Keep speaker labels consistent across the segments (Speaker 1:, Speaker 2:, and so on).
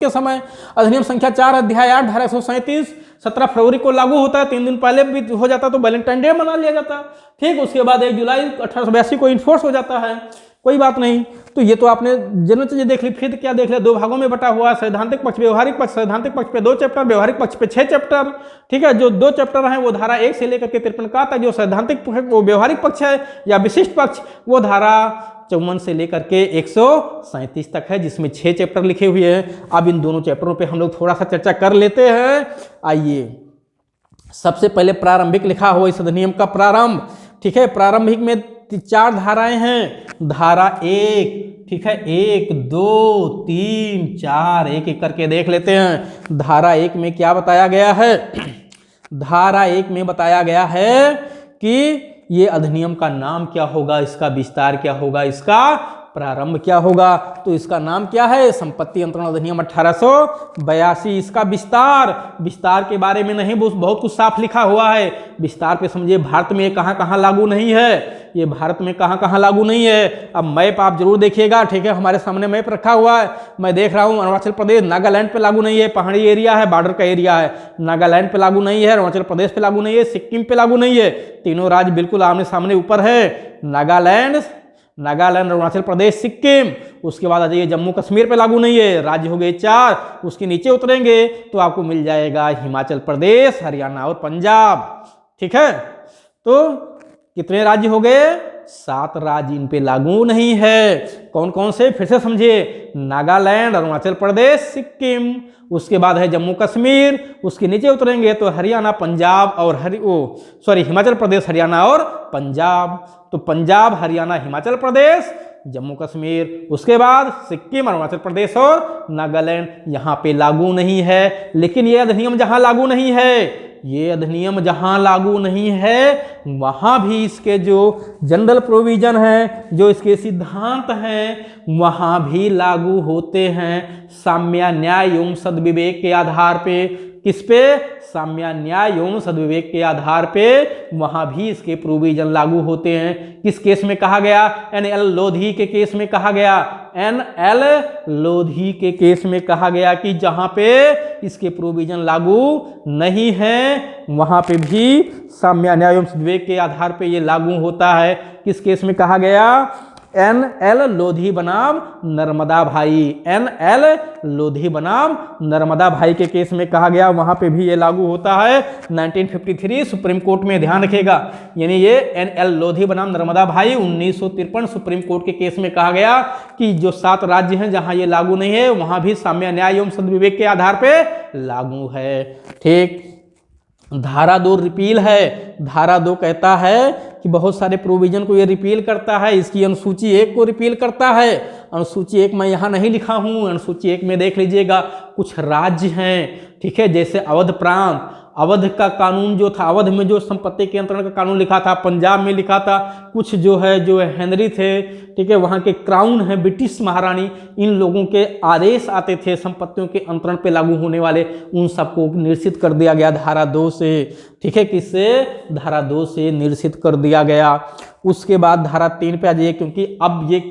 Speaker 1: के समय अधिनियम संख्या 4 अध्याय 8 धारा 137 17 फरवरी को लागू होता है। 3 दिन पहले भी हो जाता तो वैलेंटाइन डे मना लिया जाता। ठीक, उसके बाद 1 जुलाई 1882 को इन्फोर्स हो जाता है। कोई बात नहीं। तो ये तो आपने जनरल चीजें देख ली। फिर क्या देख लिया, 2 भागों में बटा हुआ, सैद्धांतिक पक्ष व्यवहारिक पक्ष। सैद्धांतिक पक्ष पे 2 चैप्टर, व्यवहारिक पक्ष पे 6 चैप्टर। ठीक है, जो 2 चैप्टर हैं वो धारा 1 से लेकर के 53 का तक। जो सैद्धांतिक वो व्यवहारिक पक्ष है या विशिष्ट पक्ष, वो धारा 54 से लेकर के 137 तक है, जिसमें 6 चैप्टर लिखे हुए हैं। अब इन दोनों चैप्टरों पे हम लोग थोड़ा सा चर्चा कर लेते हैं। आइए, सबसे पहले प्रारंभिक लिखा हुआ इस अधिनियम का प्रारंभ। ठीक है, प्रारंभिक में 4 धाराएं हैं। धारा 1, ठीक है, 1 2 3 4, एक एक करके देख लेते हैं। धारा 1 में क्या बताया गया है? धारा 1 में बताया गया है कि ये अधिनियम का नाम क्या होगा, इसका विस्तार क्या होगा, इसका प्रारंभ क्या होगा। तो इसका नाम क्या है? संपत्ति अंतरण अधिनियम 1882। इसका विस्तार के बारे में नहीं, बहुत कुछ साफ लिखा हुआ है। विस्तार पे समझिए भारत में कहां कहां लागू नहीं है, ये भारत में कहां कहां लागू नहीं है। अब मैप आप जरूर देखिएगा। ठीक है, हमारे सामने मैप रखा हुआ है, मैं देख रहा हूं। अरुणाचल प्रदेश, नागालैंड पे लागू नहीं है, पहाड़ी एरिया है, बॉर्डर का एरिया है। नागालैंड पे लागू नहीं है, अरुणाचल प्रदेश पे लागू नहीं है, सिक्किम पे लागू नहीं है। तीनों राज्य बिल्कुल आमने सामने ऊपर है। नागालैंड, अरुणाचल प्रदेश, सिक्किम। उसके बाद आ जाइए जम्मू कश्मीर पे लागू नहीं है। राज्य हो गए 4। उसके नीचे उतरेंगे तो आपको मिल जाएगा हिमाचल प्रदेश, हरियाणा और पंजाब। ठीक है, तो कितने राज्य हो गए? 7 राज्य इन पे लागू नहीं है। कौन कौन से? फिर से समझिए, नागालैंड, अरुणाचल प्रदेश, सिक्किम। उसके बाद है जम्मू कश्मीर। उसके नीचे उतरेंगे तो हरियाणा, पंजाब और हिमाचल प्रदेश, हरियाणा और पंजाब। तो पंजाब, हरियाणा, हिमाचल प्रदेश, जम्मू कश्मीर। उसके बाद सिक्किम, अरुणाचल प्रदेश और नागालैंड यहाँ पे लागू नहीं है। लेकिन ये अधिनियम जहाँ लागू नहीं है, ये अधिनियम जहां लागू नहीं है, वहां भी इसके जो जनरल प्रोविजन है, जो इसके सिद्धांत हैं, वहां भी लागू होते हैं। साम्य न्याय एवं सद्विवेक के आधार पे। किस पे? साम्य न्याय एवं सद्विवेक के आधार पे वहां भी इसके प्रोविजन लागू होते हैं। किस केस में कहा गया? NL लोधी के केस में कहा गया। NL लोधी के केस में कहा गया कि जहां पे इसके प्रोविजन लागू नहीं है, वहां पे भी साम्य न्याय एवं सद्विवेक के आधार पे ये लागू होता है। किस केस में कहा गया? NL लोधी बनाम नर्मदा भाई। NL लोधी बनाम नर्मदा भाई के केस में कहा गया, वहां पे भी ये लागू होता है। 1953 सुप्रीम कोर्ट में, ध्यान रखिएगा। यानी ये NL लोधी बनाम नर्मदा भाई 1953 सुप्रीम कोर्ट के केस में कहा गया कि जो 7 राज्य हैं जहां ये लागू नहीं है, वहां भी साम्य न्याय एवं सद्विवेक के आधार पे लागू है। ठीक, धारा 2 रिपील है। धारा 2 कहता है कि बहुत सारे प्रोविजन को ये रिपील करता है। इसकी अनुसूची 1 को रिपील करता है। अनुसूची 1 मैं यहाँ नहीं लिखा हूँ, अनुसूची 1 में देख लीजिएगा। कुछ राज्य हैं, ठीक है, जैसे अवध प्रांत। अवध का कानून जो था, अवध में जो संपत्ति के अंतरण का कानून लिखा था, पंजाब में लिखा था। कुछ जो हेनरी थे, ठीक है, वहाँ के क्राउन है, ब्रिटिश महारानी, इन लोगों के आदेश आते थे संपत्तियों के अंतरण पे लागू होने वाले, उन सबको निरसित कर दिया गया धारा 2 से। ठीक है, किससे? धारा 2 से निरसित कर दिया गया। उसके बाद धारा 3 पे आ जाइए, क्योंकि अब ये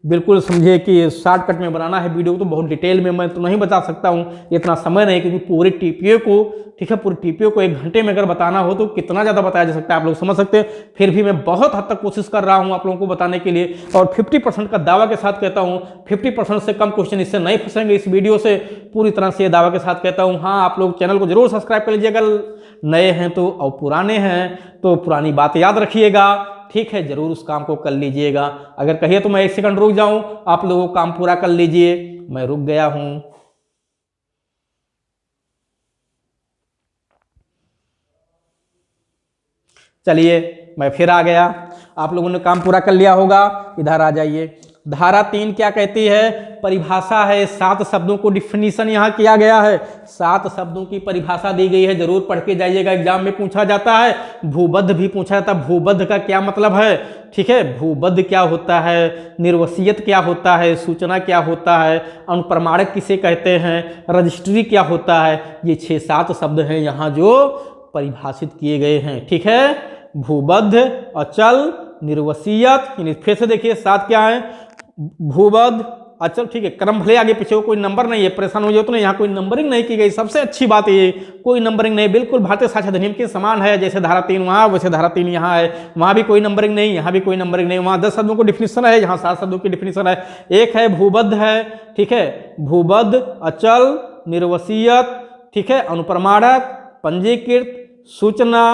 Speaker 1: बिल्कुल समझिए कि शॉर्टकट में बनाना है वीडियो, तो बहुत डिटेल में मैं तो नहीं बता सकता हूँ, इतना समय नहीं, क्योंकि पूरे TPO को, ठीक है, पूरे TPO को 1 घंटे में अगर बताना हो तो कितना ज़्यादा बताया जा सकता है, आप लोग समझ सकते हैं। फिर भी मैं बहुत हद तक कोशिश कर रहा हूँ आप लोगों को बताने के लिए, और 50% का दावा के साथ कहता हूँ, 50% से कम क्वेश्चन इससे नहीं फंसेंगे इस वीडियो से, पूरी तरह से दावा के साथ कहता हूँ। हाँ, आप लोग चैनल को जरूर सब्सक्राइब कर लीजिएगा, नए हैं तो, और पुराने हैं तो पुरानी बात याद रखिएगा। ठीक है, जरूर उस काम को कर लीजिएगा। अगर कहिए तो मैं 1 सेकंड रुक जाऊं, आप लोगों को काम पूरा कर लीजिए। मैं रुक गया हूं। चलिए, मैं फिर आ गया। आप लोगों ने काम पूरा कर लिया होगा। इधर आ जाइए। धारा 3 क्या कहती है? परिभाषा है। 7 शब्दों को डिफिनीशन यहाँ किया गया है। 7 शब्दों की परिभाषा दी गई है, जरूर पढ़ के जाइएगा, एग्जाम में पूछा जाता है। भूबद्ध भी पूछा जाता है। भूबद्ध का क्या मतलब है? ठीक है, भूबद्ध क्या होता है, निर्वसीयत क्या होता है, सूचना क्या होता है, अनुप्रमाणक किसे कहते हैं, रजिस्ट्री क्या होता है, ये 6-7 शब्द हैं यहाँ जो परिभाषित किए गए हैं। ठीक है, भूबद्ध, अचल, निर्वसीयत, फिर से देखिए 7 क्या है? भूबद्ध, अचल, ठीक है, क्रम भले आगे पीछे हो, कोई नंबर नहीं है, परेशान हो जाओ तो नहीं, यहाँ कोई नंबरिंग नहीं की गई, सबसे अच्छी बात ये, कोई नंबरिंग नहीं, बिल्कुल भारतीय साक्ष्य अधिनियम के समान है, जैसे धारा 3 वहाँ वैसे धारा 3 यहाँ है, वहाँ भी कोई नंबरिंग नहीं, यहाँ भी कोई नंबरिंग नहीं, वहाँ 10 शब्दों को डिफिनेशन है, यहाँ 7 शब्दों की डिफिनेशन है। एक है भूबद्ध है, ठीक है, भूबद्ध, अचल, निर्वसीयत, ठीक है, अनुप्रमाणक, पंजीकृत, सूचना,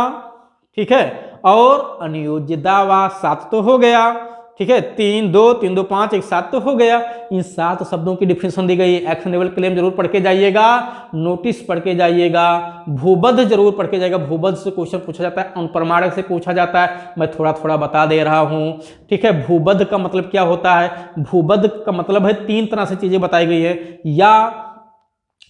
Speaker 1: ठीक है, और अनियोज्य दावा, 7 तो हो गया, ठीक है, 3 2 3 2 5 1 7 तो हो गया। इन 7 शब्दों की डिफिनेशन दी गई। एक्शनेबल क्लेम जरूर पढ़ के जाइएगा, नोटिस पढ़ के जाइएगा, भूबद्ध जरूर पढ़ के जाइएगा, भूबद्ध से क्वेश्चन पूछा जाता है, अनुप्रमाणक से पूछा जाता है, मैं थोड़ा थोड़ा बता दे रहा हूं, ठीक है। भूबद्ध का मतलब क्या होता है? भूबद्ध का मतलब है 3 तरह से चीजें बताई गई है, या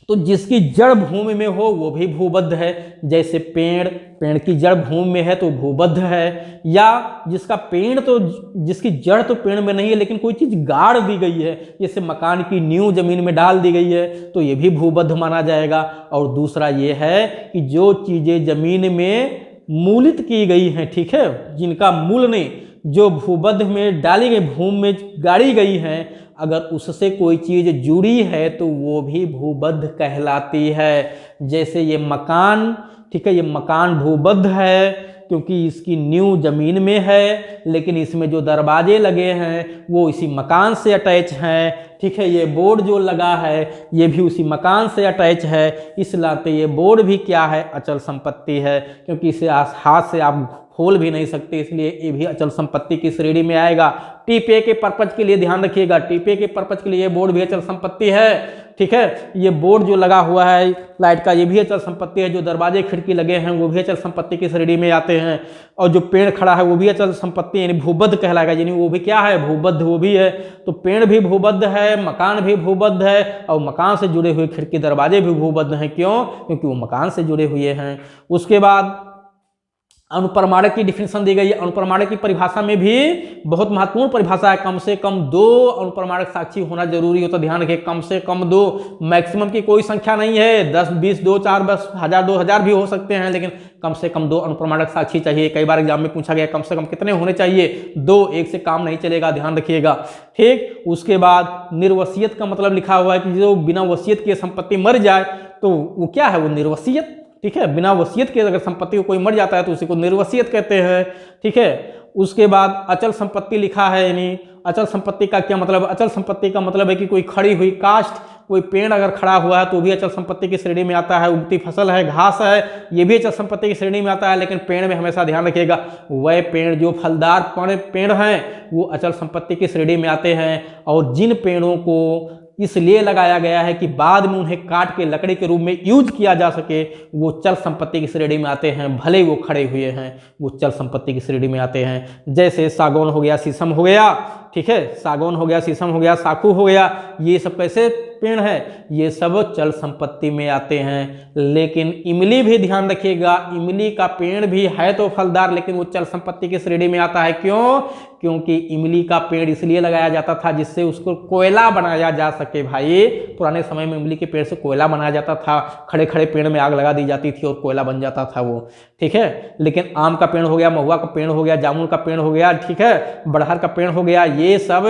Speaker 1: तो जिसकी जड़ भूमि में हो वो भी भूबद्ध है, जैसे पेड़ की जड़ भूमि में है तो भूबद्ध है, या जिसका पेड़ तो जिसकी जड़ तो पेड़ में नहीं है लेकिन कोई चीज गाड़ दी गई है, जैसे मकान की नींव जमीन में डाल दी गई है तो ये भी भूबद्ध माना जाएगा। और दूसरा ये है कि जो चीजें जमीन में मूलित की गई हैं, ठीक है, जिनका मूल नहीं, जो भूबद्ध में डाली गई, भूमि में गाड़ी गई हैं, अगर उससे कोई चीज जुड़ी है तो वो भी भूबद्ध कहलाती है। जैसे ये मकान, ठीक है, ये मकान भूबद्ध है क्योंकि इसकी नींव जमीन में है, लेकिन इसमें जो दरवाजे लगे हैं वो इसी मकान से अटैच हैं, ठीक है। ये बोर्ड जो लगा है ये भी उसी मकान से अटैच है, इस नाते ये बोर्ड भी क्या है? अचल संपत्ति है, क्योंकि इसे हाथ से आप खोल भी नहीं सकते, इसलिए ये भी अचल संपत्ति की श्रेणी में आएगा। टीपीए के पर्पज के लिए ध्यान रखिएगा, टीपीए के पर्पज के लिए ये बोर्ड भी अचल संपत्ति है, ठीक है। ये बोर्ड जो लगा हुआ है लाइट का ये भी अचल संपत्ति है, जो दरवाजे खिड़की लगे हैं वो भी अचल संपत्ति की श्रेणी में आते हैं, और जो पेड़ खड़ा है वो भी अचल संपत्ति यानी भूबद्ध कहलाएगा, यानी वो भी क्या है? भूबद्ध वो भी है। तो पेड़ भी भूबद्ध है, मकान भी भूबद्ध है, और मकान से जुड़े हुए खिड़की दरवाजे भी भूबद्ध हैं। क्यों? क्योंकि वो मकान से जुड़े हुए हैं। उसके बाद अनुप्रमाणक की डिफिनेशन दी गई है। अनुप्रमाणक की परिभाषा में भी बहुत महत्वपूर्ण परिभाषा है, कम से कम 2 अनुप्रमाणक साक्षी होना जरूरी हो, तो ध्यान रखिए, कम से कम 2, मैक्सिमम की कोई संख्या नहीं है, 10 20 2 4 10 1000 2000 भी हो सकते हैं, लेकिन कम से कम 2 अनुप्रमाणक साक्षी चाहिए। कई बार एग्जाम में पूछा गया कम से कम कितने होने चाहिए? 2, 1 से काम नहीं चलेगा, ध्यान रखिएगा, ठीक। उसके बाद निर्वसियत का मतलब लिखा हुआ है कि जो बिना वसीयत की संपत्ति मर जाए तो वो क्या है? वो निर्वसियत, ठीक है। बिना वसीयत के अगर संपत्ति को कोई मर जाता है तो उसी को निर्वसीयत कहते हैं, ठीक है। उसके बाद अचल संपत्ति लिखा है, यानी अचल संपत्ति का क्या मतलब? अचल संपत्ति का मतलब है कि कोई खड़ी हुई काष्ठ, कोई पेड़ अगर खड़ा हुआ है तो भी अचल संपत्ति की श्रेणी में आता है। उगती फसल है, घास है, ये भी अचल संपत्ति की श्रेणी में आता है, लेकिन पेड़ में हमेशा ध्यान रखिएगा वह पेड़ जो फलदार पेड़ हैं वो अचल संपत्ति की श्रेणी में आते हैं। और जिन पेड़ों को इसलिए लगाया गया है कि बाद में उन्हें काट के लकड़ी के रूप में यूज किया जा सके, वो चल संपत्ति की श्रेणी में आते हैं, भले वो खड़े हुए हैं, वो चल संपत्ति की श्रेणी में आते हैं। जैसे सागौन हो गया, शीशम हो गया, ठीक है, सागौन हो गया, शीशम हो गया, साखू हो गया, ये सब कैसे पेड़ है? ये सब चल संपत्ति में आते हैं। लेकिन इमली भी ध्यान रखिएगा, इमली का पेड़ भी है तो फलदार, लेकिन वो चल संपत्ति की श्रेणी में आता है। क्यों? क्योंकि इमली का पेड़ इसलिए लगाया जाता था जिससे उसको कोयला बनाया जा सके। भाई पुराने समय में इमली के पेड़ से कोयला बनाया जाता था, खड़े खड़े पेड़ में आग लगा दी जाती थी और कोयला बन जाता था वो, ठीक है। लेकिन आम का पेड़ हो गया, महुआ का पेड़ हो गया, जामुन का पेड़ हो गया, ठीक है, बड़हर का पेड़ हो गया, ये सब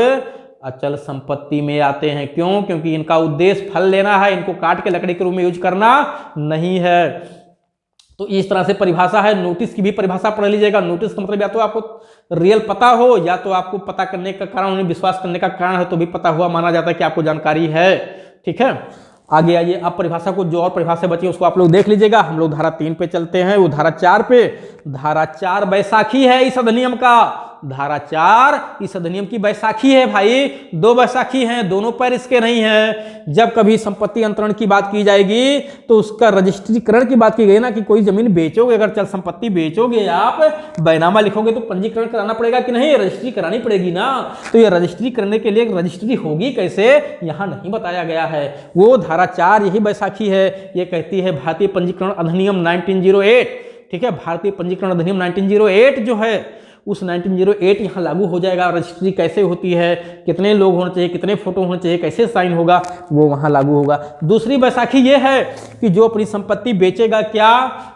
Speaker 1: अचल संपत्ति में आते हैं। क्यों? क्योंकि इनका उद्देश्य फल लेना है, इनको काट के लकड़ी के रूप में यूज करना नहीं है। तो इस तरह से परिभाषा है। नोटिस की भी परिभाषा पढ़ लीजिएगा। नोटिस का मतलब या तो आपको रियल पता हो, या तो आपको पता करने का कारण, उन्हें विश्वास करने का कारण है तो भी पता हुआ माना जाता है कि आपको जानकारी है, ठीक है। आगे आइए, अब परिभाषा को, जो और परिभाषा बची उसको आप लोग देख लीजिएगा। हम लोग धारा 3 पे चलते हैं, वो धारा 4 पे। धारा 4 बैसाखी है इस अधिनियम का। धारा 4 इस अधिनियम की बैसाखी है भाई, 2 बैसाखी हैं, दोनों पैर इसके नहीं हैं। जब कभी संपत्ति अंतरण की बात की जाएगी तो उसका रजिस्ट्रीकरण की बात की गई ना, कि कोई जमीन बेचोगे, अगर चल संपत्ति बेचोगे, आप बैनामा लिखोगे तो पंजीकरण कराना पड़ेगा कि नहीं? रजिस्ट्री करानी पड़ेगी ना। तो ये रजिस्ट्री करने के लिए रजिस्ट्री होगी कैसे, यहाँ नहीं बताया गया है। वो धारा 4 यही बैसाखी है। ये कहती है भारतीय पंजीकरण अधिनियम 1908, ठीक है, भारतीय पंजीकरण अधिनियम 1908 जो है उस 1908 यहाँ लागू हो जाएगा। रजिस्ट्री कैसे होती है, कितने लोग होने चाहिए, कितने फोटो होने चाहिए, कैसे साइन होगा, वो वहाँ लागू होगा। दूसरी बैसाखी ये है कि जो अपनी संपत्ति बेचेगा, क्या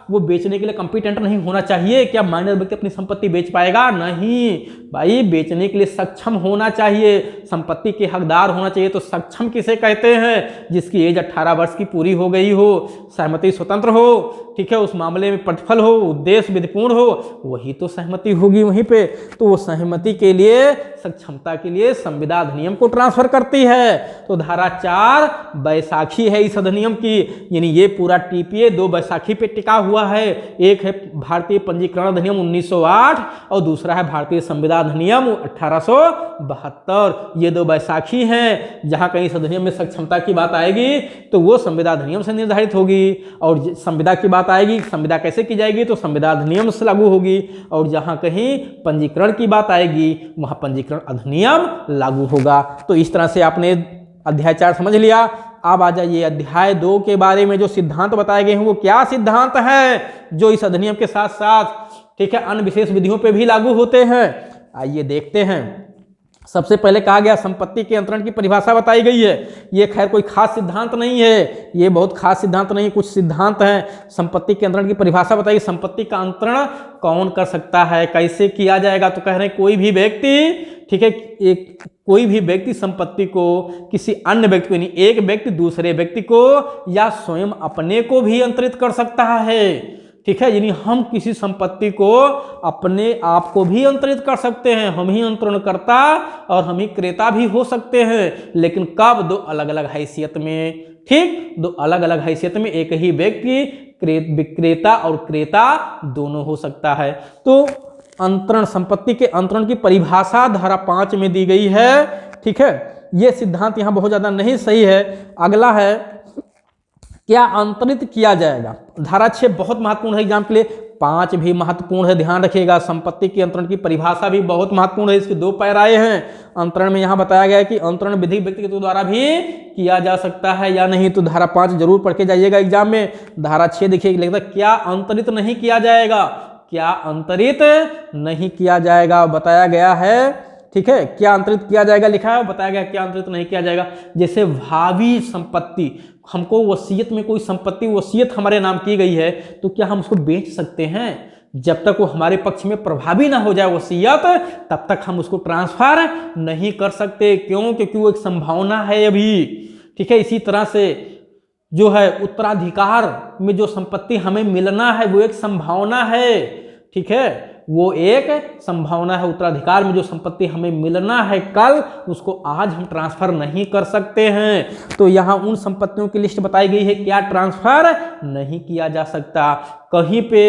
Speaker 1: वो बेचने के लिए कॉम्पिटेंट नहीं होना चाहिए? क्या माइनर व्यक्ति अपनी संपत्ति बेच पाएगा? नहीं भाई, बेचने के लिए सक्षम होना चाहिए, संपत्ति के हकदार होना चाहिए। तो सक्षम किसे कहते हैं? जिसकी एज 18 वर्ष की पूरी हो गई हो, सहमति स्वतंत्र हो, ठीक है, उस मामले में प्रतिफल हो, उद्देश्य विधिपूर्ण हो, वही तो सहमति होगी वहीं पे। तो वो सहमति के लिए, सक्षमता के लिए संविदा अधिनियम को ट्रांसफर करती है। तो धारा 4 बैसाखी है इस अधिनियम की, यानी ये पूरा टीपीए 2 बैसाखी पे टिका हुआ है। एक है भारतीय पंजीकरण अधिनियम 1908 और दूसरा है भारतीय संविदा अधिनियम 1872। ये 2 बैसाखी हैं। जहां कहीं इस अधिनियम में सक्षमता की बात आएगी तो वो संविदा अधिनियम से निर्धारित होगी, और संविदा की बात आएगी, संविदा कैसे की जाएगी, तो संविदा अधिनियम से लागू होगी, और जहां कहीं पंजीकरण की बात आएगी वहां पंजीकरण अधिनियम लागू होगा। तो इस तरह से आपने अध्याय 4 समझ लिया। अब आ जाइए अध्याय 2 के बारे में। जो सिद्धांत बताए गए हैं वो क्या सिद्धांत है जो इस अधिनियम के साथ साथ, ठीक है, अन्य विशेष विधियों पे भी लागू होते हैं? आइए देखते हैं। सबसे पहले कहा गया संपत्ति के अंतरण की परिभाषा बताई गई है। ये खैर कोई खास सिद्धांत नहीं है, ये बहुत खास सिद्धांत नहीं, कुछ सिद्धांत हैं। संपत्ति के अंतरण की परिभाषा बताइए। संपत्ति का अंतरण कौन कर सकता है, कैसे किया जाएगा? तो कह रहे हैं कोई भी व्यक्ति, ठीक है, एक कोई भी व्यक्ति संपत्ति को किसी अन्य व्यक्ति को, यानी एक व्यक्ति दूसरे व्यक्ति को या स्वयं अपने को भी अंतरित कर सकता है, ठीक है, यानी हम किसी संपत्ति को अपने आप को भी अंतरित कर सकते हैं। हम ही अंतरणकर्ता और हम ही क्रेता भी हो सकते हैं, लेकिन कब? 2 अलग अलग हैसियत में, ठीक, 2 अलग अलग हैसियत में एक ही व्यक्ति विक्रेता और क्रेता दोनों हो सकता है। तो अंतरण, संपत्ति के अंतरण की परिभाषा धारा 5 में दी गई है, ठीक है। यह सिद्धांत यहां बहुत ज्यादा नहीं सही है। अगला है क्या अंतरित किया जाएगा। धारा 6 बहुत महत्वपूर्ण है एग्जाम के लिए, 5 भी महत्वपूर्ण है, ध्यान रखिएगा। संपत्ति के अंतरण की परिभाषा भी बहुत महत्वपूर्ण है, इसके 2 पैराए हैं। अंतरण में यहां बताया गया है कि अंतरण विधि व्यक्ति के द्वारा भी किया जा सकता है या नहीं, तो धारा 5 जरूर पढ़ के जाइएगा एग्जाम में। धारा 6 देखिए लिखता है क्या अंतरित नहीं किया जाएगा, क्या अंतरित नहीं किया जाएगा बताया गया है, ठीक है। क्या अंतरित किया जाएगा लिखा है, बताया गया क्या अंतरित नहीं किया जाएगा। जैसे भावी संपत्ति, हमको वसीयत में कोई संपत्ति वसीयत हमारे नाम की गई है, तो क्या हम उसको बेच सकते हैं? जब तक वो हमारे पक्ष में प्रभावी ना हो जाए वसीयत, तब तक हम उसको ट्रांसफर नहीं कर सकते। क्यों? क्योंकि वो एक संभावना है अभी, ठीक है। इसी तरह से जो है उत्तराधिकार में जो संपत्ति हमें मिलना है वो एक संभावना है, ठीक है, वो एक संभावना है। उत्तराधिकार में जो संपत्ति हमें मिलना है कल, उसको आज हम ट्रांसफर नहीं कर सकते हैं। तो यहाँ उन संपत्तियों की लिस्ट बताई गई है क्या ट्रांसफर नहीं किया जा सकता। कहीं पे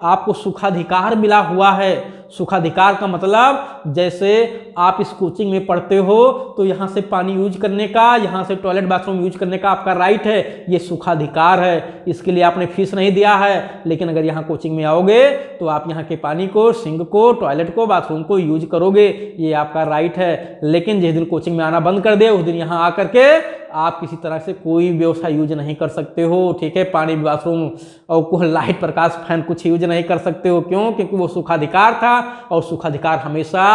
Speaker 1: आपको सुखाधिकार मिला हुआ है, सुखाधिकार का मतलब जैसे आप इस कोचिंग में पढ़ते हो तो यहाँ से पानी यूज करने का, यहाँ से टॉयलेट बाथरूम यूज करने का आपका राइट है, ये सुखाधिकार है। इसके लिए आपने फीस नहीं दिया है, लेकिन अगर यहाँ कोचिंग में आओगे तो आप यहाँ के पानी को, सिंक को, टॉयलेट को, बाथरूम को यूज करोगे, ये आपका राइट है। लेकिन जिस दिन कोचिंग में आना बंद कर दे, उस दिन यहाँ आकर के आप किसी तरह से कोई व्यवस्था यूज नहीं कर सकते हो, ठीक है। पानी, बाथरूम और कोई लाइट, प्रकाश, फैन कुछ यूज नहीं कर सकते हो। क्यों? क्योंकि वो सुखाधिकार था, और सुखाधिकार हमेशा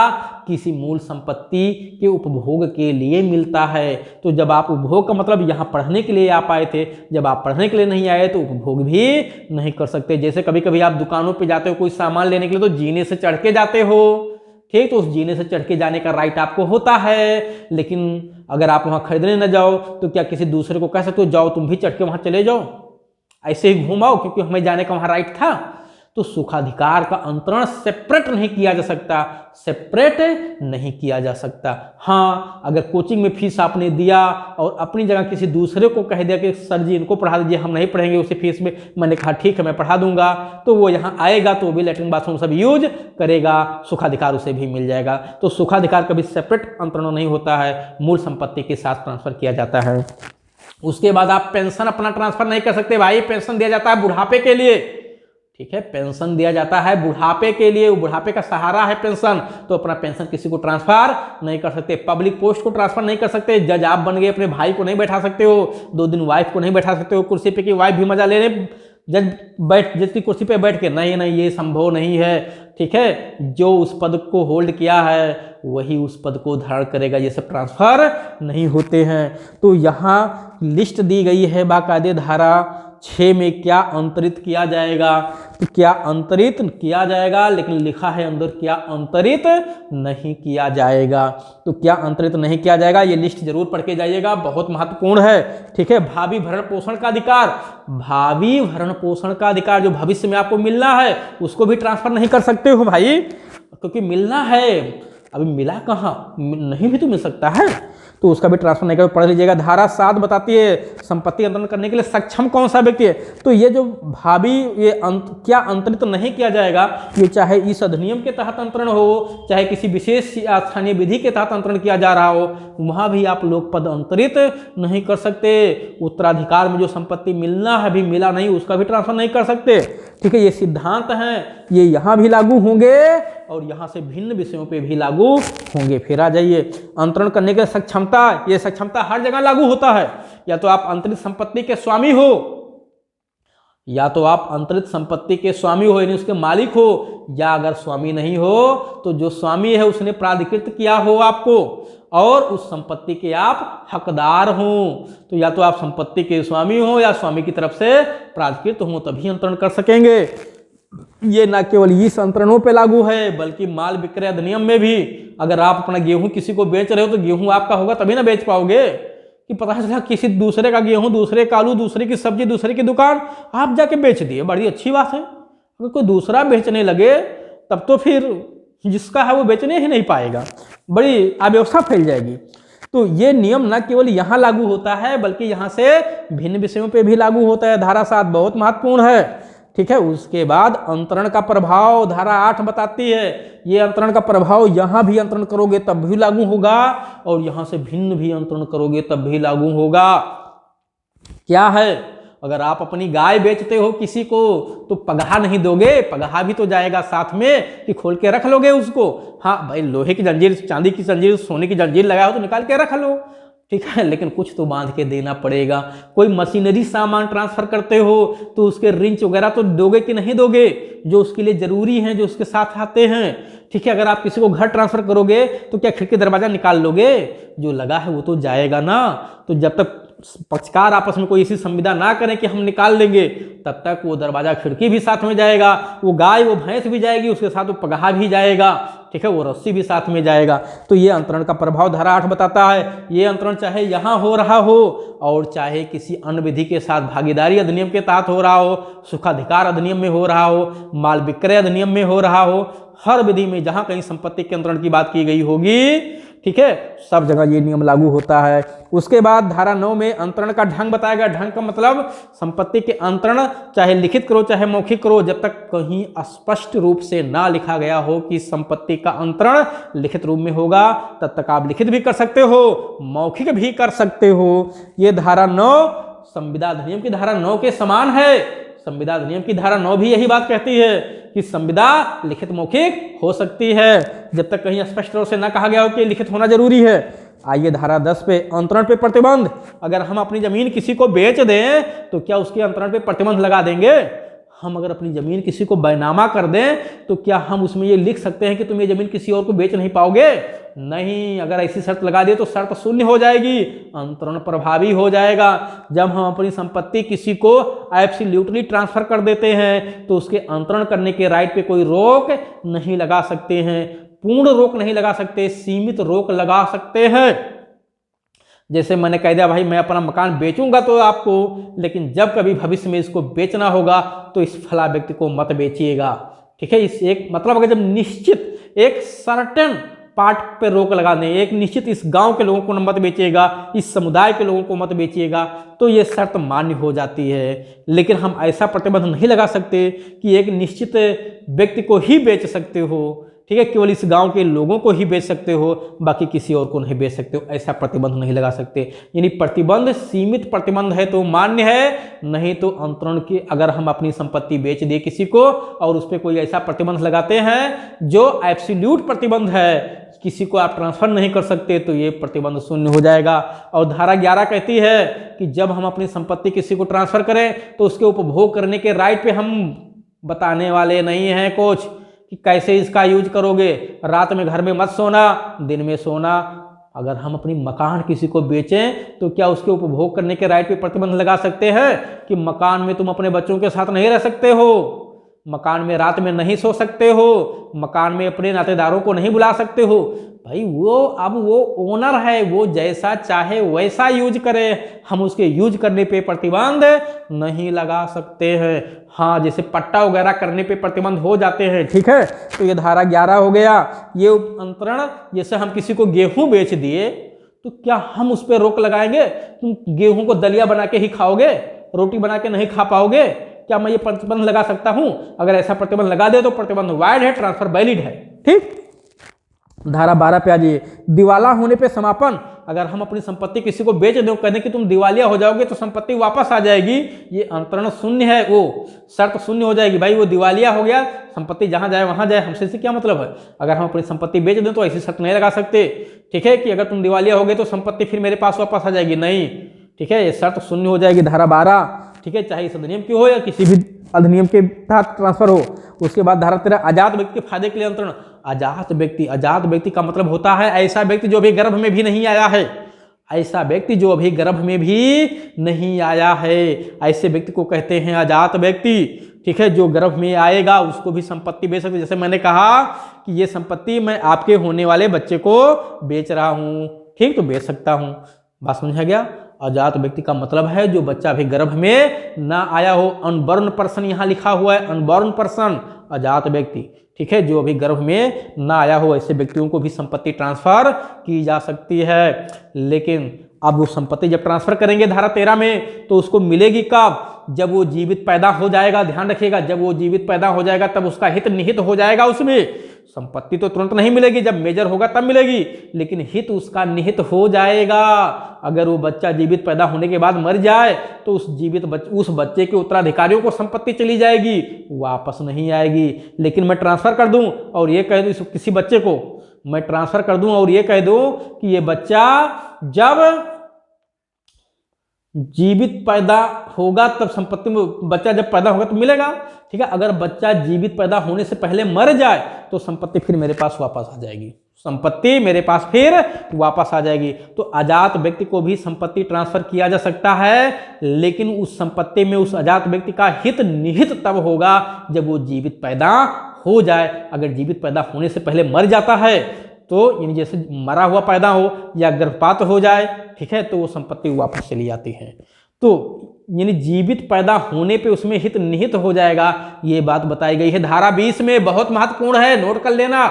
Speaker 1: किसी मूल संपत्ति के उपभोग के लिए मिलता है। तो जब आप उपभोग का मतलब यहाँ पढ़ने के लिए आप आए थे, जब आप पढ़ने के लिए नहीं आए तो उपभोग भी नहीं कर सकते। जैसे कभी कभी आप दुकानों पे जाते हो कोई सामान लेने के लिए, तो जीने से चढ़ के जाते हो, ठीक, तो उस जीने से चढ़ के जाने का राइट आपको होता है। लेकिन अगर आप वहाँ खरीदने न जाओ तो क्या किसी दूसरे को कह सकते हो जाओ तुम भी चढ़ के वहाँ चले जाओ, ऐसे ही घूमाओ, क्योंकि हमें जाने का वहाँ राइट था। तो सुखाधिकार का अंतरण सेपरेट नहीं किया जा सकता, सेपरेट नहीं किया जा सकता। हाँ, अगर कोचिंग में फीस आपने दिया और अपनी जगह किसी दूसरे को कह दिया कि सर जी इनको पढ़ा दीजिए, हम नहीं पढ़ेंगे उसी फीस में, मैंने कहा ठीक है मैं पढ़ा दूंगा, तो वो यहाँ आएगा तो वो भी लैट्रिन बाथरूम सब यूज करेगा, सुखाधिकार उसे भी मिल जाएगा। तो सुखाधिकार कभी सेपरेट अंतरण नहीं होता है, मूल संपत्ति के साथ ट्रांसफर किया जाता है। उसके बाद आप पेंशन अपना ट्रांसफर नहीं कर सकते भाई। पेंशन दिया जाता है बुढ़ापे के लिए, ठीक है, पेंशन दिया जाता है बुढ़ापे के लिए, बुढ़ापे का सहारा है पेंशन। तो अपना पेंशन किसी को ट्रांसफर नहीं कर सकते, पब्लिक पोस्ट को ट्रांसफर नहीं कर सकते। जज आप बन गए, अपने भाई को नहीं बैठा सकते हो, 2 दिन वाइफ को नहीं बैठा सकते हो कुर्सी पे कि वाइफ भी मजा लेने जज की कुर्सी पे बैठ के नहीं नहीं ये संभव नहीं है, ठीक है, जो उस पद को होल्ड किया है वही उस पद को धारण करेगा, ये सब ट्रांसफर नहीं होते हैं। तो यहाँ लिस्ट दी गई है बाकायदे धारा 6 में क्या अंतरित किया जाएगा, तो क्या अंतरित किया जाएगा, लेकिन लिखा है अंदर क्या अंतरित नहीं किया जाएगा। तो क्या अंतरित नहीं किया जाएगा, ये लिस्ट जरूर पढ़ के जाइएगा, बहुत महत्वपूर्ण है, ठीक है। भावी भरण पोषण का अधिकार, भावी भरण पोषण का अधिकार जो भविष्य में आपको मिलना है उसको भी ट्रांसफर नहीं कर सकते हो भाई, क्योंकि मिलना है, अभी मिला कहाँ, नहीं भी तो मिल सकता है, तो उसका भी ट्रांसफर नहीं कर, पढ़ लीजिएगा। धारा 7 बताती है संपत्ति अंतरण करने के लिए सक्षम कौन सा व्यक्ति है। तो ये जो भावी ये क्या अंतरित नहीं किया जाएगा, ये चाहे इस अधिनियम के तहत अंतरण हो, चाहे किसी विशेष स्थानीय विधि के तहत अंतरण किया जा रहा हो, वहाँ भी आप लोग पद अंतरित नहीं कर सकते। उत्तराधिकार में जो संपत्ति मिलना है, अभी मिला नहीं, उसका भी ट्रांसफर नहीं कर सकते, ठीक है। ये सिद्धांत हैं, ये यहाँ भी लागू होंगे और यहाँ से भिन्न विषयों पे भी लागू होंगे। फिर आ जाइए अंतरण करने के सक्षमता, ये सक्षमता हर जगह लागू होता है, या तो आप अंतरित संपत्ति के स्वामी हो, या तो आप अंतरित संपत्ति के स्वामी हो यानी उसके मालिक हो, या अगर स्वामी नहीं हो तो जो स्वामी है उसने प्राधिकृत किया हो आपको और उस संपत्ति के आप हकदार हो, तो या तो आप संपत्ति के स्वामी हो या स्वामी की तरफ से प्राधिकृत हो, तभी अंतरण कर सकेंगे। ये ना केवल इस अंतरणों पे लागू है बल्कि माल विक्रय अधिनियम में भी, अगर आप अपना गेहूं किसी को बेच रहे हो तो गेहूं आपका होगा तभी ना बेच पाओगे, कि पता चला किसी दूसरे का गेहूं, दूसरे का आलू, दूसरे की सब्जी, दूसरे की दुकान आप जाके बेच दिए, बड़ी अच्छी बात है। अगर कोई दूसरा बेचने लगे तब तो फिर जिसका है वो बेचने ही नहीं पाएगा, बड़ी अव्यवस्था फैल जाएगी। तो ये नियम न केवल यहाँ लागू होता है बल्कि यहाँ से भिन्न विषयों पे भी लागू होता है। धारा 7 बहुत महत्वपूर्ण है, ठीक है। उसके बाद अंतरण का प्रभाव धारा 8 बताती है, ये अंतरण का प्रभाव यहाँ भी अंतरण करोगे तब भी लागू होगा और यहाँ से भिन्न भी अंतरण करोगे तब भी लागू होगा। क्या है, अगर आप अपनी गाय बेचते हो किसी को तो पगहा नहीं दोगे, पगहा भी तो जाएगा साथ में कि खोल के रख लोगे उसको। हाँ भाई, लोहे की जंजीर, चांदी की जंजीर, सोने की जंजीर लगाया हो तो निकाल के रख लो, ठीक है, लेकिन कुछ तो बांध के देना पड़ेगा। कोई मशीनरी सामान ट्रांसफर करते हो तो उसके रिंच वगैरह तो दोगे कि नहीं दोगे, जो उसके लिए जरूरी हैं, जो उसके साथ आते हैं, ठीक है। अगर आप किसी को घर ट्रांसफर करोगे तो क्या खिड़की दरवाजा निकाल लोगे, जो लगा है वो तो जाएगा ना। तो जब तक पक्षकार आपस में कोई ऐसी संविदा ना करें कि हम निकाल लेंगे, तब तक वो दरवाजा खिड़की भी साथ में जाएगा, वो गाय वो भैंस भी जाएगी, उसके साथ वो पगहा भी जाएगा, ठीक है, वो रस्सी भी साथ में जाएगा। तो ये अंतरण का प्रभाव धारा 8 बताता है। ये अंतरण चाहे यहाँ हो रहा हो और चाहे किसी अन्य विधि के साथ भागीदारी अधिनियम के तहत हो रहा हो, सुखाधिकार अधिनियम में हो रहा हो, माल विक्रय अधिनियम में हो रहा हो, हर विधि में जहाँ कहीं संपत्ति के अंतरण की बात की गई होगी, ठीक है, सब जगह ये नियम लागू होता है। उसके बाद धारा 9 में अंतरण का ढंग बताया गया। ढंग का मतलब संपत्ति के अंतरण चाहे लिखित करो चाहे मौखिक करो, जब तक कहीं स्पष्ट रूप से ना लिखा गया हो कि संपत्ति का अंतरण लिखित रूप में होगा, तब तक आप लिखित भी कर सकते हो, मौखिक भी कर सकते हो। ये धारा 9 संविदा अधिनियम की धारा 9 के समान है। संविदा अधिनियम की धारा 9 भी यही बात कहती है कि संविदा लिखित मौखिक हो सकती है, जब तक कहीं स्पष्ट रूप से ना कहा गया हो कि लिखित होना जरूरी है। आइए धारा 10 पे अंतरण पे प्रतिबंध। अगर हम अपनी जमीन किसी को बेच दें तो क्या उसके अंतरण पे प्रतिबंध लगा देंगे? हम अगर अपनी जमीन किसी को बैनामा कर दें तो क्या हम उसमें ये लिख सकते हैं कि तुम ये जमीन किसी और को बेच नहीं पाओगे? नहीं, अगर ऐसी शर्त लगा दिए तो शर्त शून्य हो जाएगी, अंतरण प्रभावी हो जाएगा। जब हम अपनी संपत्ति किसी को एब्सोल्यूटली ट्रांसफर कर देते हैं तो उसके अंतरण करने के राइट पे कोई रोक नहीं लगा सकते हैं, पूर्ण रोक नहीं लगा सकते, सीमित रोक लगा सकते हैं। जैसे मैंने कह दिया भाई मैं अपना मकान बेचूंगा तो आपको, लेकिन जब कभी भविष्य में इसको बेचना होगा तो इस फला व्यक्ति को मत बेचिएगा, ठीक है। इस एक मतलब अगर जब निश्चित एक सर्टेन पार्ट पे रोक लगा दें, एक निश्चित इस गांव के लोगों को मत बेचिएगा, इस समुदाय के लोगों को मत बेचिएगा, तो ये शर्त मान्य हो जाती है। लेकिन हम ऐसा प्रतिबंध नहीं लगा सकते कि एक निश्चित व्यक्ति को ही बेच सकते हो, ठीक है, केवल इस गांव के लोगों को ही बेच सकते हो, बाकी किसी और को नहीं बेच सकते हो, ऐसा प्रतिबंध नहीं लगा सकते। यानी प्रतिबंध सीमित प्रतिबंध है तो मान्य है, नहीं तो अंतरण की अगर हम अपनी संपत्ति बेच दे किसी को और उस पर कोई ऐसा प्रतिबंध लगाते हैं जो एब्सोल्यूट प्रतिबंध है, किसी को आप ट्रांसफर नहीं कर सकते, तो ये प्रतिबंध शून्य हो जाएगा। और धारा 11 कहती है कि जब हम अपनी संपत्ति किसी को ट्रांसफर करें तो उसके उपभोग करने के राइट पे हम बताने वाले नहीं हैं कुछ कि कैसे इसका यूज करोगे। रात में घर में मत सोना, दिन में सोना। अगर हम अपनी मकान किसी को बेचें तो क्या उसके उपभोग करने के राइट पे प्रतिबंध लगा सकते हैं कि मकान में तुम अपने बच्चों के साथ नहीं रह सकते हो, मकान में रात में नहीं सो सकते हो, मकान में अपने नातेदारों को नहीं बुला सकते हो। भाई वो अब वो ओनर है, वो जैसा चाहे वैसा यूज करे, हम उसके यूज करने पे प्रतिबंध नहीं लगा सकते हैं। हाँ, जैसे पट्टा वगैरह करने पे प्रतिबंध हो जाते हैं, ठीक है। तो ये धारा 11 हो गया। ये अंतरण, जैसे हम किसी को गेहूं बेच दिए तो क्या हम उस पर रोक लगाएंगे? तुम गेहूं को दलिया बना के ही खाओगे, रोटी बना के नहीं खा पाओगे, क्या मैं ये प्रतिबंध लगा सकता हूं? अगर ऐसा प्रतिबंध लगा दे तो प्रतिबंध वैध है, ट्रांसफर वैलिड है, ठीक। धारा 12 पे आ जाइए। दिवाला होने पे समापन। अगर हम अपनी संपत्ति किसी को बेच दें, कहने कि तुम दिवालिया हो जाओगे तो संपत्ति वापस आ जाएगी, ये अंतरण शून्य है, वो शर्त शून्य हो जाएगी। भाई वो दिवालिया हो गया, संपत्ति जहां जाए वहां जाए, हमसे क्या मतलब है। अगर हम अपनी संपत्ति बेच दें तो ऐसी शर्त नहीं लगा सकते, ठीक है, कि अगर तुम दिवालिया हो गए तो संपत्ति फिर मेरे पास वापस आ जाएगी, नहीं, ठीक है, ये शर्त शून्य हो जाएगी। धारा 12, ठीक है, चाहे इस अधिनियम की हो या किसी भी अधिनियम के तहत ट्रांसफर हो। उसके बाद धारा 13, आजाद व्यक्ति के फायदे के लिए अंतरण। आजाद व्यक्ति का मतलब होता है ऐसा व्यक्ति जो अभी गर्भ में भी नहीं आया है, ऐसा व्यक्ति जो अभी गर्भ में भी नहीं आया है, ऐसे व्यक्ति को कहते हैं आजाद व्यक्ति, ठीक है। जो गर्भ में आएगा उसको भी संपत्ति बेच सकते, जैसे मैंने कहा कि ये संपत्ति मैं आपके होने वाले बच्चे को बेच रहा हूं, ठीक, तो बेच सकता हूं। बात समझा गया। अजात व्यक्ति का मतलब है जो बच्चा अभी गर्भ में ना आया हो। अनबॉर्न पर्सन यहां लिखा हुआ है, अनबॉर्न पर्सन अजात व्यक्ति, ठीक है, जो अभी गर्भ में ना आया हो, ऐसे व्यक्तियों को भी संपत्ति ट्रांसफर की जा सकती है। लेकिन अब वो संपत्ति जब ट्रांसफर करेंगे धारा 13 में तो उसको मिलेगी कब? जब वो जीवित पैदा हो जाएगा। ध्यान रखिएगा, जब वो जीवित पैदा हो जाएगा तब उसका हित निहित हो जाएगा उसमें। संपत्ति तो तुरंत नहीं मिलेगी, जब मेजर होगा तब मिलेगी, लेकिन हित उसका निहित हो जाएगा। अगर वो बच्चा जीवित पैदा होने के बाद मर जाए तो उस बच्चे के उत्तराधिकारियों को संपत्ति चली जाएगी, वापस नहीं आएगी। लेकिन मैं ट्रांसफर कर दूं और ये कह दूं, किसी बच्चे को मैं ट्रांसफर कर दूं और ये कह दूं कि ये बच्चा जब जीवित पैदा होगा तब संपत्ति में, बच्चा जब पैदा होगा तो मिलेगा, ठीक है। अगर बच्चा जीवित पैदा होने से पहले मर जाए तो संपत्ति फिर मेरे पास वापस आ जाएगी, संपत्ति मेरे पास फिर वापस आ जाएगी। तो अजात व्यक्ति को भी संपत्ति ट्रांसफर किया जा सकता है, लेकिन उस संपत्ति में उस अजात व्यक्ति का हित निहित तब होगा जब वो जीवित पैदा हो जाए। अगर जीवित पैदा होने से पहले मर जाता है तो यानी जैसे मरा हुआ पैदा हो या गर्भपात हो जाए, ठीक है, तो वो संपत्ति वापस चली जाती है। तो यानी जीवित पैदा होने पे उसमें हित निहित हो जाएगा, ये बात बताई गई है। धारा 20 में बहुत महत्वपूर्ण है, नोट कर लेना।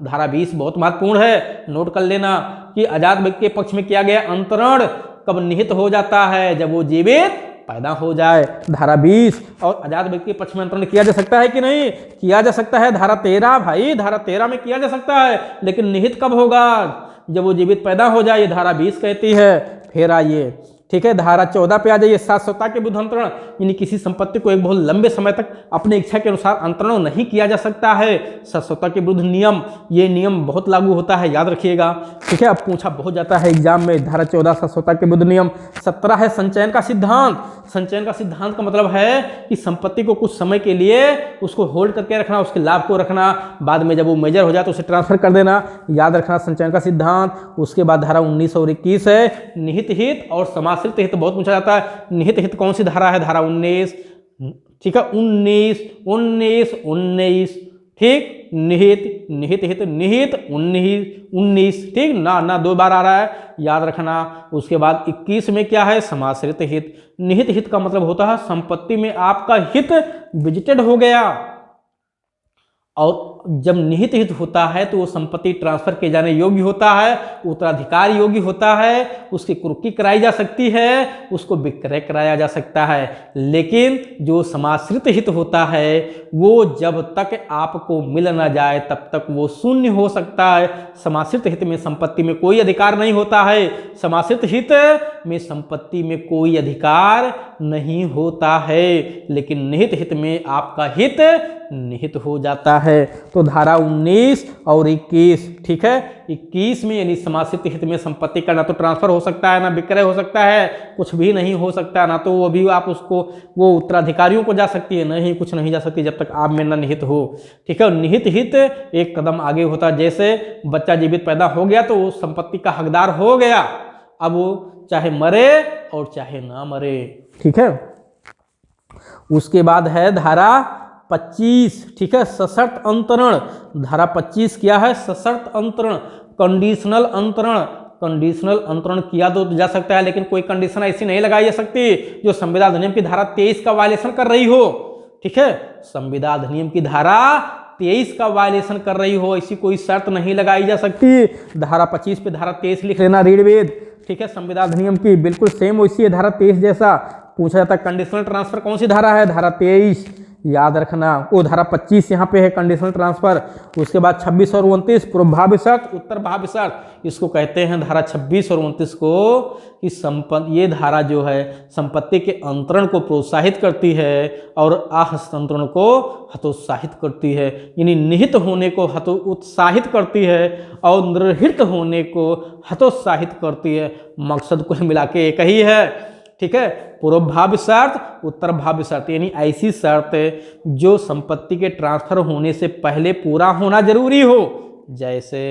Speaker 1: धारा 20 बहुत महत्वपूर्ण है, नोट कर लेना कि आजाद व्यक्ति के पक्ष में किया गया अंतरण कब निहित हो जाता है? जब वो जीवित पैदा हो जाए। धारा 20 और आजाद व्यक्ति के पक्ष में अंतरण किया जा सकता है कि नहीं? किया जा सकता है। धारा 13, भाई धारा 13 में किया जा सकता है, लेकिन निहित कब होगा? जब वो जीवित पैदा हो जाए, ये धारा 20 कहती है। फिर आइए, ठीक है, धारा 14 पे आ जाइए। शाश्वतता के विरुद्ध अंतरण, यानी किसी संपत्ति को एक बहुत लंबे समय तक अपनी इच्छा के अनुसार अंतरण नहीं किया जा सकता है। शाश्वतता के विरुद्ध नियम, ये नियम बहुत लागू होता है, याद रखिएगा, ठीक है। अब पूछा बहुत जाता है एग्जाम में। धारा 14 शाश्वतता के विरुद्ध नियम। 17 है संचयन का सिद्धांत। संचयन का सिद्धांत का मतलब है कि संपत्ति को कुछ समय के लिए उसको होल्ड करके रखना, उसके लाभ को रखना, बाद में जब वो मेजर हो जाए तो उसे ट्रांसफर कर देना, याद रखना संचयन का सिद्धांत। उसके बाद धारा 19 और 21 है निहित हित और समाश्रित हित, बहुत पूछा जाता है। निहित हित कौन सी धारा है? धारा 19, ठीक है, 19, ठीक, निहित निहित हित निहित 19, ठीक ना 2 बार आ रहा है, याद रखना। उसके बाद 21 में क्या है? समाश्रित हित। निहित हित का मतलब होता है संपत्ति में आपका हित विजिटेड हो गया, और जब निहित हित होता है तो वो संपत्ति ट्रांसफर किए जाने योग्य होता है, उत्तराधिकार योग्य होता है, उसकी कुर्की कराई जा सकती है, उसको विक्रय कराया जा सकता है। लेकिन जो समाश्रित हित होता है वो जब तक आपको मिल ना जाए तब तक वो शून्य हो सकता है। समाश्रित हित में संपत्ति में कोई अधिकार नहीं होता है, समाश्रित हित में संपत्ति में कोई अधिकार नहीं होता है, लेकिन निहित हित में आपका हित निहित हो जाता है। तो धारा 19 और 21, ठीक है, 21 में यानी समाश्रित हित में संपत्ति का ना तो ट्रांसफर हो सकता है, ना विक्रय हो सकता है, कुछ भी नहीं हो सकता, ना तो वो भी आप उसको वो उत्तराधिकारियों को जा सकती है, नहीं कुछ नहीं जा सकती जब तक आप में ना निहित हो। ठीक है, निहित हित एक कदम आगे होता है। जैसे बच्चा जीवित पैदा हो गया तो वो संपत्ति का हकदार हो गया, अब वो चाहे मरे और चाहे ना मरे। ठीक है, उसके बाद है धारा 25, ठीक है, सशर्त अंतरण। धारा 25 क्या है? सशर्त अंतरण, कंडीशनल अंतरण। कंडीशनल अंतरण किया तो जा सकता है, लेकिन कोई कंडीशन ऐसी नहीं लगाई जा सकती जो संविदा अधिनियम की धारा 23 का वायलेशन कर रही हो। ठीक है, संविदा अधिनियम की धारा 23 का वायलेशन कर रही हो, ऐसी कोई शर्त नहीं लगाई जा सकती। धारा 25 पे धारा 23 लिख लेना ऋग्वेद। ठीक है, संविदा अधिनियम की बिल्कुल सेम वैसी है धारा 23 जैसा। पूछा जाता है कंडीशनल ट्रांसफर कौन सी धारा है? धारा 23, याद रखना। वो धारा 25 यहाँ पे है कंडीशनल ट्रांसफर। उसके बाद 26 और 29 पूर्वभावी शर्त, उत्तरभावी शर्त, इसको कहते हैं धारा 26 और 29 को कि ये धारा जो है संपत्ति के अंतरण को प्रोत्साहित करती है और अहस्तांतरण को हतोत्साहित करती है। यानी निहित होने को उत्साहित करती है और निर्हित होने को हतोत्साहित करती है। मकसद कुल मिला के एक ही है। ठीक है, पूर्वभावी शर्त, उत्तरभावी शर्त, यानी ऐसी शर्त जो संपत्ति के ट्रांसफर होने से पहले पूरा होना जरूरी हो। जैसे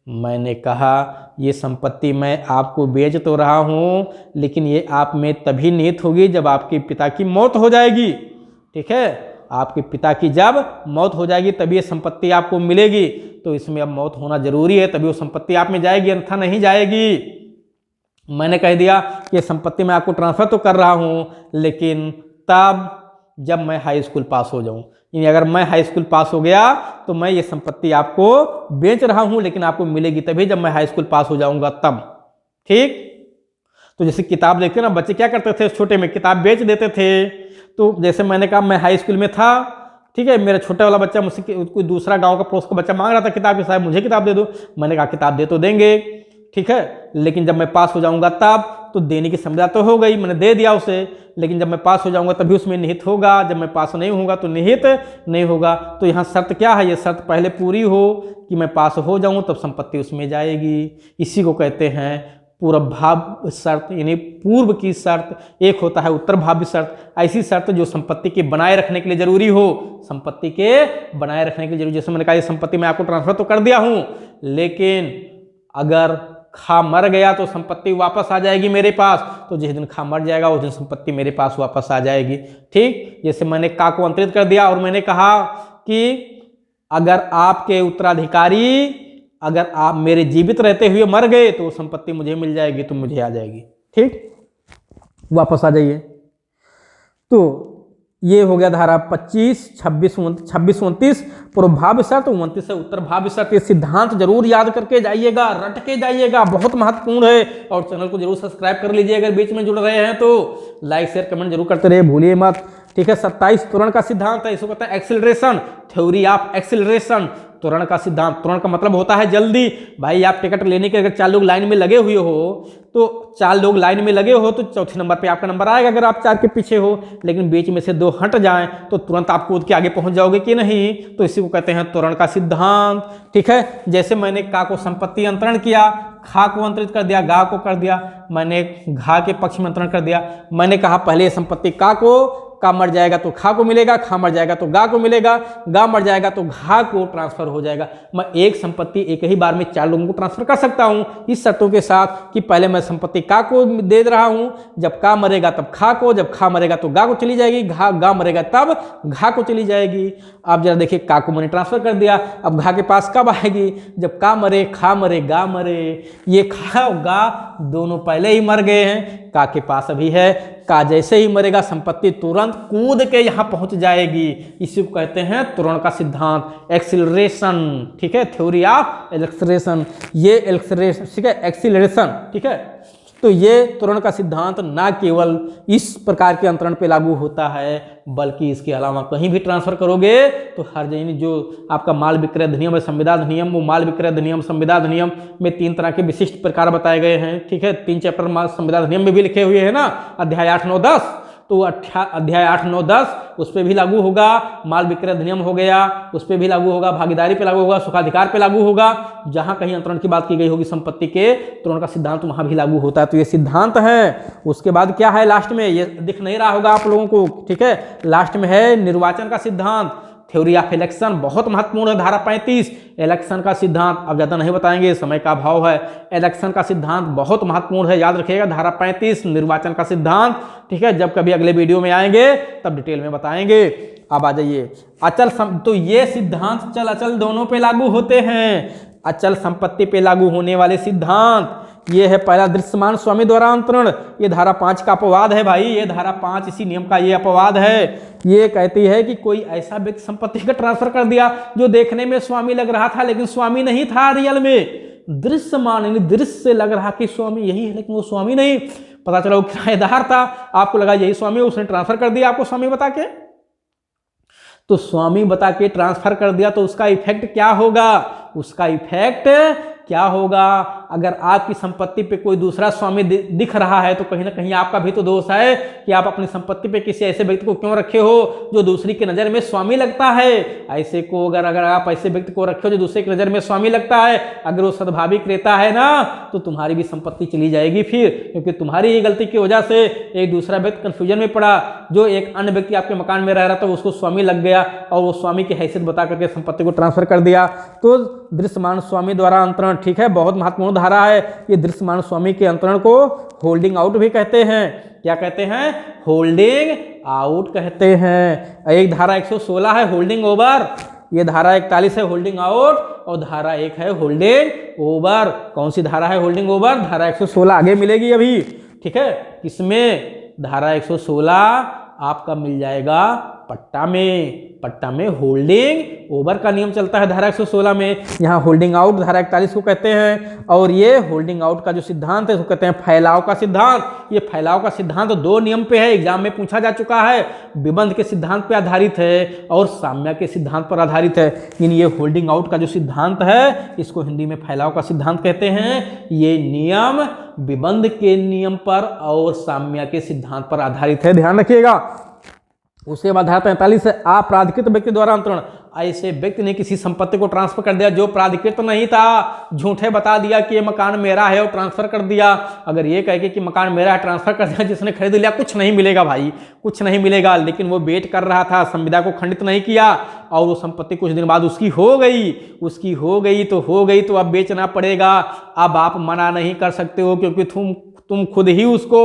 Speaker 1: मैंने कहा ये संपत्ति मैं आपको बेच तो रहा हूँ, लेकिन ये आप में तभी निहित होगी जब आपके पिता की मौत हो जाएगी। ठीक है, आपके पिता की जब मौत हो जाएगी तभी ये संपत्ति आपको मिलेगी। तो इसमें अब मौत होना जरूरी है, तभी वो संपत्ति आप में जाएगी, अन्यथा नहीं जाएगी। मैंने कह दिया कि ये संपत्ति मैं आपको ट्रांसफर तो कर रहा हूँ, लेकिन तब जब मैं हाई स्कूल पास हो जाऊँ। यानी अगर मैं हाई स्कूल पास हो गया तो मैं ये संपत्ति आपको बेच रहा हूँ, लेकिन आपको मिलेगी तभी जब मैं हाई स्कूल पास हो जाऊँगा तब। ठीक, तो जैसे किताब देखते ना, बच्चे क्या करते थे छोटे में, किताब बेच देते थे। तो जैसे मैंने कहा मैं हाई स्कूल में था, ठीक है, मेरा छोटा वाला बच्चा मुझसे कोई दूसरा गाँव का पड़ोस का बच्चा मांग रहा था किताब के, साहब मुझे किताब दे दो। मैंने कहा किताब दे तो देंगे, ठीक है, लेकिन जब मैं पास हो जाऊंगा तब। तो देने की संविदा तो हो गई, मैंने दे दिया उसे, लेकिन जब मैं पास हो जाऊंगा तभी उसमें निहित होगा, जब मैं पास नहीं होगा तो निहित नहीं होगा। तो यहाँ शर्त क्या है? ये शर्त पहले पूरी हो कि मैं पास हो जाऊं तब संपत्ति उसमें जाएगी। इसी को कहते हैं पूर्वभावी शर्त, यानी पूर्व की शर्त। एक होता है उत्तरभावी शर्त, ऐसी शर्त जो संपत्ति के बनाए रखने के लिए जरूरी हो, संपत्ति के बनाए रखने के लिए जरूरी। जैसे मैंने कहा ये संपत्ति मैं आपको ट्रांसफर तो कर दिया हूँ, लेकिन अगर खा मर गया तो संपत्ति वापस आ जाएगी मेरे पास। तो जिस दिन खा मर जाएगा उस दिन संपत्ति मेरे पास वापस आ जाएगी। ठीक, जैसे मैंने का को अंतरित कर दिया और मैंने कहा कि अगर आपके उत्तराधिकारी, अगर आप मेरे जीवित रहते हुए मर गए तो संपत्ति मुझे मिल जाएगी, तो मुझे आ जाएगी। ठीक, वापस आ जाइए। तो ये हो गया धारा 25, 26, 29 पूर्वभावी शर्त, 29 से उत्तरभावी शर्त। ये सिद्धांत जरूर याद करके जाइएगा, रट के जाइएगा, बहुत महत्वपूर्ण है। और चैनल को जरूर सब्सक्राइब कर लीजिए, अगर बीच में जुड़ रहे हैं तो लाइक शेयर कमेंट जरूर करते रहिए, भूलिए मत। ठीक है, 27 त्वरण का सिद्धांत है, इसको कहते हैं एक्सेलरेशन, थ्योरी ऑफ एक्सेलरेशन। त्वरण का सिद्धांत, त्वरण का मतलब होता है जल्दी। भाई आप टिकट लेने के अगर 4 लोग लाइन में लगे हुए हो, तो 4 लोग लाइन में लगे हो तो चौथे नंबर पे आपका नंबर आएगा अगर आप 4 के पीछे हो, लेकिन बीच में से 2 हट जाएं तो तुरंत आप कूद के आगे पहुंच जाओगे कि नहीं। तो इसी को कहते हैं त्वरण का सिद्धांत। ठीक है, जैसे मैंने का को संपत्ति अंतरण किया, खा को अंतरित कर दिया, गा को कर दिया, मैंने घा के पक्ष में अंतरण कर दिया। मैंने कहा पहले संपत्ति का मर जाएगा तो खा को मिलेगा, खा मर जाएगा तो गा को मिलेगा, गा मर जाएगा तो घा को ट्रांसफर हो जाएगा। मैं एक संपत्ति एक ही बार में 4 लोगों को ट्रांसफर कर सकता हूं, इस शर्तों के साथ कि पहले मैं संपत्ति का को दे रहा हूं, जब का मरेगा तब खा को, जब खा मरेगा तो गा को चली जाएगी, गा मरेगा तब घा को चली जाएगी। आप जरा देखिए, का को मैंने ट्रांसफर कर दिया, अब घा के पास कब आएगी? जब का मरे, खा मरे, गा मरे। ये खा और गा दोनों पहले ही मर गए हैं, का के पास अभी है, का जैसे ही मरेगा संपत्ति तुरंत कूद के यहाँ पहुंच जाएगी। इसी को कहते हैं त्वरण का सिद्धांत, एक्सिलरेशन, ठीक है, थ्योरी ऑफ एक्सिलरेशन। ये एक्सिलरेशन, ठीक है, एक्सिलरेशन, ठीक है। तो ये त्वरण का सिद्धांत ना केवल इस प्रकार के अंतरण पे लागू होता है, बल्कि इसके अलावा कहीं भी ट्रांसफर करोगे तो हर जगह जो आपका माल विक्रय अधिनियम है, संविदा अधिनियम, वो माल विक्रय अधिनियम, संविदा अधिनियम में 3 तरह के विशिष्ट प्रकार बताए गए हैं, ठीक है। 3 चैप्टर माल संविदा अधिनियम में भी लिखे हुए हैं ना, अध्याय 8, 9, 10। तो अध्याय 8, 9, 10 उस पर भी लागू होगा, माल विक्रय अधिनियम हो गया उस पर भी लागू होगा, भागीदारी पे लागू होगा, सुखाधिकार पे लागू होगा। जहां कहीं अंतरण की बात की गई होगी संपत्ति के, त्वरण का सिद्धांत वहां भी लागू होता है। तो ये सिद्धांत है। उसके बाद क्या है लास्ट में, ये दिख नहीं रहा होगा आप लोगों को, ठीक है। लास्ट में है निर्वाचन का सिद्धांत, थ्योरी ऑफ इलेक्शन, बहुत महत्वपूर्ण है, धारा 35। इलेक्शन का सिद्धांत अब ज़्यादा नहीं बताएंगे, समय का अभाव है। इलेक्शन का सिद्धांत बहुत महत्वपूर्ण है, याद रखिएगा, धारा 35 निर्वाचन का सिद्धांत, ठीक है। जब कभी अगले वीडियो में आएंगे तब डिटेल में बताएंगे। अब आ जाइए अचल तो ये सिद्धांत चल अचल दोनों पे लागू होते हैं। अचल संपत्ति पे लागू होने वाले सिद्धांत, ये है पहला दृश्यमान स्वामी द्वारा अंतरण, ये धारा 5 का अपवाद है भाई, ये धारा 5 इसी नियम का ये अपवाद है। ये कहती है कि कोई ऐसा व्यक्ति संपत्ति का ट्रांसफर कर दिया जो देखने में स्वामी लग रहा था लेकिन स्वामी नहीं था रियल में, दृश्यमान यानी दृश्य से लग रहा कि स्वामी यही है लेकिन वो स्वामी नहीं, पता चला वो किराएदार था, आपको लगा यही स्वामी, उसने ट्रांसफर कर दिया आपको स्वामी बता के। तो स्वामी बता के ट्रांसफर कर दिया तो उसका इफेक्ट क्या होगा, उसका इफेक्ट क्या होगा, अगर आपकी संपत्ति पे कोई दूसरा स्वामी दिख रहा है तो कहीं ना कहीं आपका भी तो दोष है कि आप अपनी संपत्ति पे किसी ऐसे व्यक्ति को क्यों रखे हो जो दूसरी की नज़र में स्वामी लगता है। ऐसे को अगर आप ऐसे व्यक्ति को रखे हो जो दूसरे की नज़र में स्वामी लगता है, अगर वो सद्भावी क्रेता है ना, तो तुम्हारी भी संपत्ति चली जाएगी फिर, क्योंकि तुम्हारी ही गलती की वजह से एक दूसरा व्यक्ति कंफ्यूजन में पड़ा, जो एक अन्य व्यक्ति आपके मकान में रह रहा था उसको स्वामी लग गया और वो स्वामी की हैसियत बता करके संपत्ति को ट्रांसफर कर दिया। तो दृश्यमान स्वामी द्वारा अंतरण, ठीक है, बहुत महत्वपूर्ण धारा है। ये दृश्यमान स्वामी के अंतरण को होल्डिंग आउट भी कहते हैं। क्या कहते हैं? होल्डिंग आउट कहते हैं। एक धारा 116 है होल्डिंग ओवर, ये धारा 41 है होल्डिंग आउट, और धारा 1 है होल्डिंग ओवर। कौन सी धारा है होल्डिंग ओवर? धारा 116 आगे मिलेगी अभी, ठीक है। किसमें? धारा 116 आपका मिल जाएगा पट्टा में। पट्टा में होल्डिंग ओवर का नियम चलता है धारा 116 में। यहाँ होल्डिंग आउट धारा 41 को कहते हैं, और ये होल्डिंग आउट का जो सिद्धांत है उसको कहते हैं फैलाव का सिद्धांत। ये फैलाव का सिद्धांत 2 नियम पे है, एग्जाम में पूछा जा चुका है। विबंध के सिद्धांत पे आधारित है और साम्य के सिद्धांत पर आधारित है। यानी ये होल्डिंग आउट का जो सिद्धांत है इसको हिंदी में फैलाव का सिद्धांत कहते हैं। ये नियम विबंध के नियम पर और साम्य के सिद्धांत पर आधारित है, ध्यान रखिएगा। उसके बाद धारा 43 है अपराधिकृत व्यक्ति द्वारा अंतरण। ऐसे व्यक्ति ने किसी संपत्ति को ट्रांसफर कर दिया जो प्राधिकृत नहीं था, झूठे बता दिया कि ये मकान मेरा है और ट्रांसफर कर दिया। अगर ये कह के कि मकान मेरा है ट्रांसफर कर दिया, जिसने खरीद लिया कुछ नहीं मिलेगा भाई, कुछ नहीं मिलेगा। लेकिन वो वेट कर रहा था, संविदा को खंडित नहीं किया और वो संपत्ति कुछ दिन बाद उसकी हो गई तो अब बेचना पड़ेगा। अब आप मना नहीं कर सकते हो क्योंकि तुम खुद ही उसको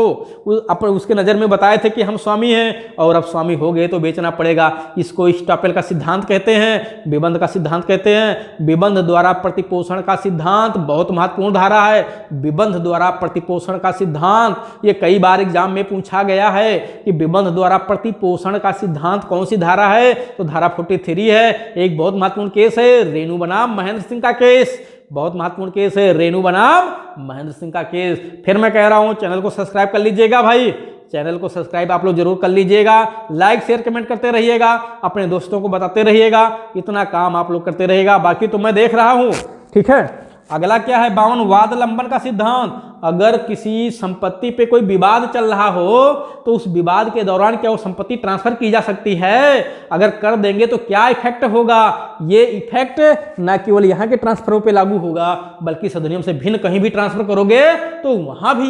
Speaker 1: उसके नज़र में बताए थे कि हम स्वामी हैं और अब स्वामी हो गए तो बेचना पड़ेगा। इसको स्टॉपेल का सिद्धांत कहते हैं, विबंध का सिद्धांत कहते हैं। विबंध द्वारा प्रतिपोषण का सिद्धांत बहुत महत्वपूर्ण धारा है। विबंध द्वारा प्रतिपोषण का सिद्धांत ये कई बार एग्जाम में पूछा गया है कि विबंध द्वारा प्रतिपोषण का सिद्धांत कौन सी धारा है, तो धारा 43 है। एक बहुत महत्वपूर्ण केस है रेणु बनाम महेंद्र सिंह का केस, बहुत महत्वपूर्ण केस है रेणु बनाम महेंद्र सिंह का केस। फिर मैं कह रहा हूं चैनल को सब्सक्राइब कर लीजिएगा भाई, चैनल को सब्सक्राइब आप लोग जरूर कर लीजिएगा। लाइक शेयर कमेंट करते रहिएगा, अपने दोस्तों को बताते रहिएगा, इतना काम आप लोग करते रहिएगा। बाकी तो मैं देख रहा हूं, ठीक है। अगला क्या है? 52 वाद लंबन का सिद्धांत। अगर किसी संपत्ति पे कोई विवाद चल रहा हो तो उस विवाद के दौरान क्या वो संपत्ति ट्रांसफर की जा सकती है? अगर कर देंगे तो क्या इफेक्ट होगा? ये इफेक्ट ना केवल यहाँ के ट्रांसफरों पे लागू होगा बल्कि इस अधिनियम से भिन्न कहीं भी ट्रांसफर करोगे तो वहां भी